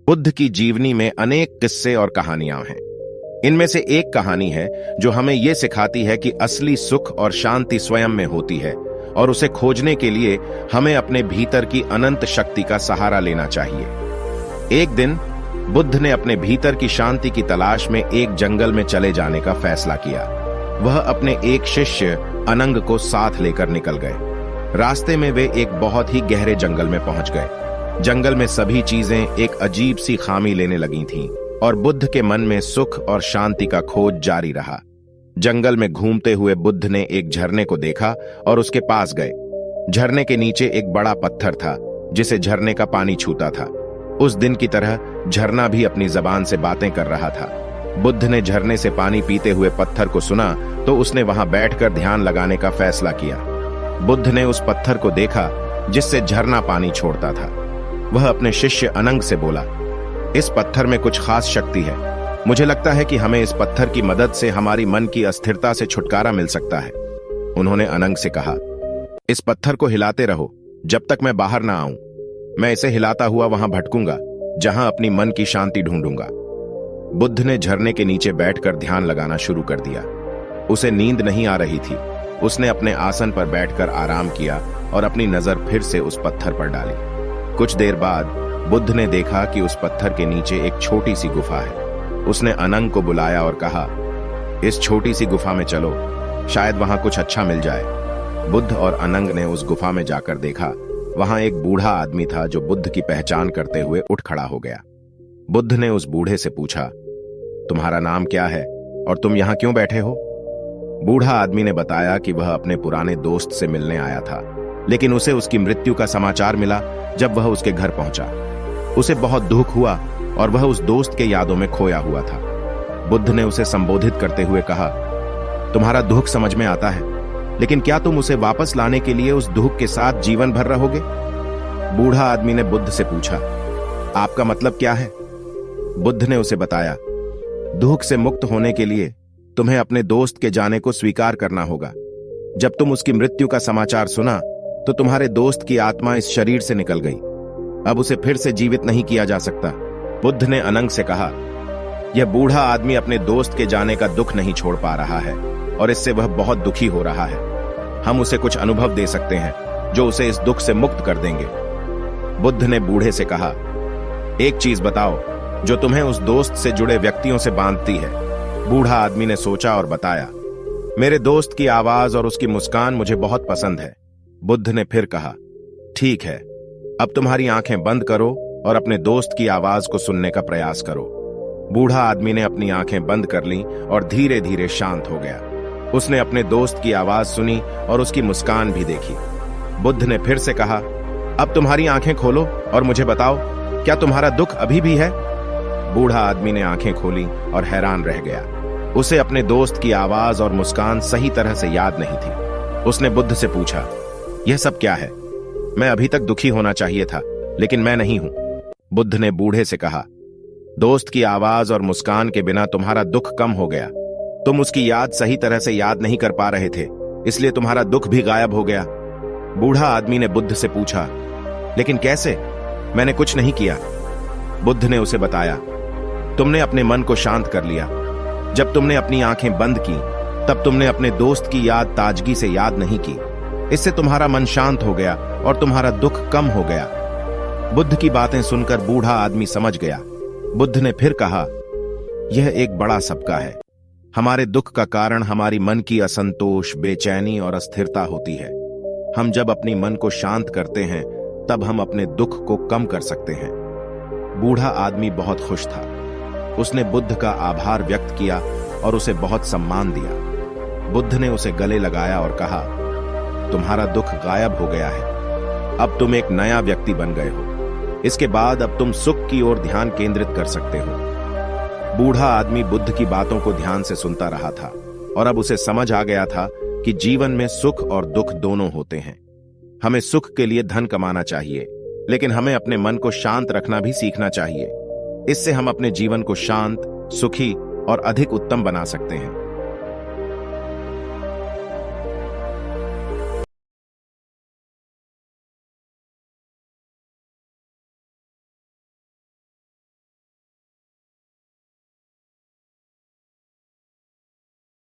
बुद्ध की जीवनी में अनेक किस्से और कहानियां हैं। इनमें से एक कहानी है जो हमें यह सिखाती है कि असली सुख और शांति स्वयं में होती है और उसे खोजने के लिए हमें अपने भीतर की अनंत शक्ति का सहारा लेना चाहिए। एक दिन बुद्ध ने अपने भीतर की शांति की तलाश में एक जंगल में चले जाने का फैसला किया। वह अपने एक शिष्य अनंग को साथ लेकर निकल गए। रास्ते में वे एक बहुत ही गहरे जंगल में पहुंच गए। जंगल में सभी चीजें एक अजीब सी खामी लेने लगी थीं और बुद्ध के मन में सुख और शांति का खोज जारी रहा। जंगल में घूमते हुए बुद्ध ने एक झरने को देखा और उसके पास गए। झरने के नीचे एक बड़ा पत्थर था जिसे झरने का पानी छूता था। उस दिन की तरह झरना भी अपनी जबान से बातें कर रहा था। बुद्ध ने झरने से पानी पीते हुए पत्थर को सुना तो उसने वहां बैठकर ध्यान लगाने का फैसला किया। बुद्ध ने उस पत्थर को देखा जिससे झरना पानी छोड़ता था। वह अपने शिष्य अनंग से बोला, इस पत्थर में कुछ खास शक्ति है। मुझे लगता है कि हमें इस पत्थर की मदद से हमारी मन की अस्थिरता से छुटकारा मिल सकता है। उन्होंने अनंग से कहा, इस पत्थर को हिलाते रहो जब तक मैं बाहर ना आऊं। मैं इसे हिलाता हुआ वहां भटकूंगा जहां अपनी मन की शांति ढूंढूंगा। बुद्ध ने झरने के नीचे बैठकर ध्यान लगाना शुरू कर दिया। उसे नींद नहीं आ रही थी। उसने अपने आसन पर बैठकर आराम किया और अपनी नजर फिर से उस पत्थर पर डाली। कुछ देर बाद बुद्ध ने देखा कि उस पत्थर के नीचे एक छोटी सी गुफा है। उसने अनंग को बुलाया और कहा, इस छोटी सी गुफा में चलो, शायद वहां कुछ अच्छा मिल जाए। बुद्ध और अनंग ने उस गुफा में जाकर देखा। वहां एक बूढ़ा आदमी था जो बुद्ध की पहचान करते हुए उठ खड़ा हो गया। बुद्ध ने उस बूढ़े से पूछा, तुम्हारा नाम क्या है और तुम यहां क्यों बैठे हो? बूढ़ा आदमी ने बताया कि वह अपने पुराने दोस्त से मिलने आया था, लेकिन उसे उसकी मृत्यु का समाचार मिला जब वह उसके घर पहुंचा। उसे बहुत दुख हुआ और वह उस दोस्त के यादों में खोया हुआ था। बुद्ध ने उसे संबोधित करते हुए कहा, तुम्हारा दुख समझ में आता है, लेकिन क्या तुम उसे वापस लाने के लिए उस दुख के साथ जीवन भर रहोगे? बूढ़ा आदमी ने बुद्ध से पूछा, आपका मतलब क्या है? बुद्ध ने उसे बताया, दुख से मुक्त होने के लिए तुम्हें अपने दोस्त के जाने को स्वीकार करना होगा। जब तुम उसकी मृत्यु का समाचार सुना तो तुम्हारे दोस्त की आत्मा इस शरीर से निकल गई। अब उसे फिर से जीवित नहीं किया जा सकता। बुद्ध ने अनंग से कहा, यह बूढ़ा आदमी अपने दोस्त के जाने का दुख नहीं छोड़ पा रहा है और इससे वह बहुत दुखी हो रहा है। हम उसे कुछ अनुभव दे सकते हैं जो उसे इस दुख से मुक्त कर देंगे। बुद्ध ने बूढ़े से कहा, एक चीज बताओ जो तुम्हें उस दोस्त से जुड़े व्यक्तियों से बांधती है। बूढ़ा आदमी ने सोचा और बताया, मेरे दोस्त की आवाज और उसकी मुस्कान मुझे बहुत पसंद है। बुद्ध ने फिर कहा, ठीक है, अब तुम्हारी आंखें बंद करो और अपने दोस्त की आवाज को सुनने का प्रयास करो। बूढ़ा आदमी ने अपनी आंखें बंद कर लीं और धीरे धीरे शांत हो गया। उसने अपने दोस्त की आवाज सुनी और उसकी मुस्कान भी देखी। बुद्ध ने फिर से कहा, अब तुम्हारी आंखें खोलो और मुझे बताओ, क्या तुम्हारा दुख अभी भी है? बूढ़ा आदमी ने आंखें खोली और हैरान रह गया। उसे अपने दोस्त की आवाज और मुस्कान सही तरह से याद नहीं थी। उसने बुद्ध से पूछा, यह सब क्या है? मैं अभी तक दुखी होना चाहिए था, लेकिन मैं नहीं हूं। बुद्ध ने बूढ़े से कहा, दोस्त की आवाज और मुस्कान के बिना तुम्हारा दुख कम हो गया। तुम उसकी याद सही तरह से याद नहीं कर पा रहे थे, इसलिए तुम्हारा दुख भी गायब हो गया। बूढ़ा आदमी ने बुद्ध से पूछा, लेकिन कैसे? मैंने कुछ नहीं किया। बुद्ध ने उसे बताया, तुमने अपने मन को शांत कर लिया। जब तुमने अपनी आंखें बंद की तब तुमने अपने दोस्त की याद ताजगी से याद नहीं की। इससे तुम्हारा मन शांत हो गया और तुम्हारा दुख कम हो गया। बुद्ध की बातें सुनकर बूढ़ा आदमी समझ गया। बुद्ध ने फिर कहा, यह एक बड़ा सबका है। हमारे दुख का कारण हमारी मन की असंतोष, बेचैनी और अस्थिरता होती है। हम जब अपनी मन को शांत करते हैं तब हम अपने दुख को कम कर सकते हैं। बूढ़ा आदमी बहुत खुश था। उसने बुद्ध का आभार व्यक्त किया और उसे बहुत सम्मान दिया। बुद्ध ने उसे गले लगाया और कहा, तुम्हारा दुख गायब हो गया है। अब तुम एक नया व्यक्ति बन गए हो। इसके बाद अब तुम सुख की ओर ध्यान केंद्रित कर सकते हो। बूढ़ा आदमी बुद्ध की बातों को ध्यान से सुनता रहा था और अब उसे समझ आ गया था कि जीवन में सुख और दुख दोनों होते हैं। हमें सुख के लिए धन कमाना चाहिए, लेकिन हमें अपने मन को शांत रखना भी सीखना चाहिए। इससे हम अपने जीवन को शांत, सुखी और अधिक उत्तम बना सकते हैं।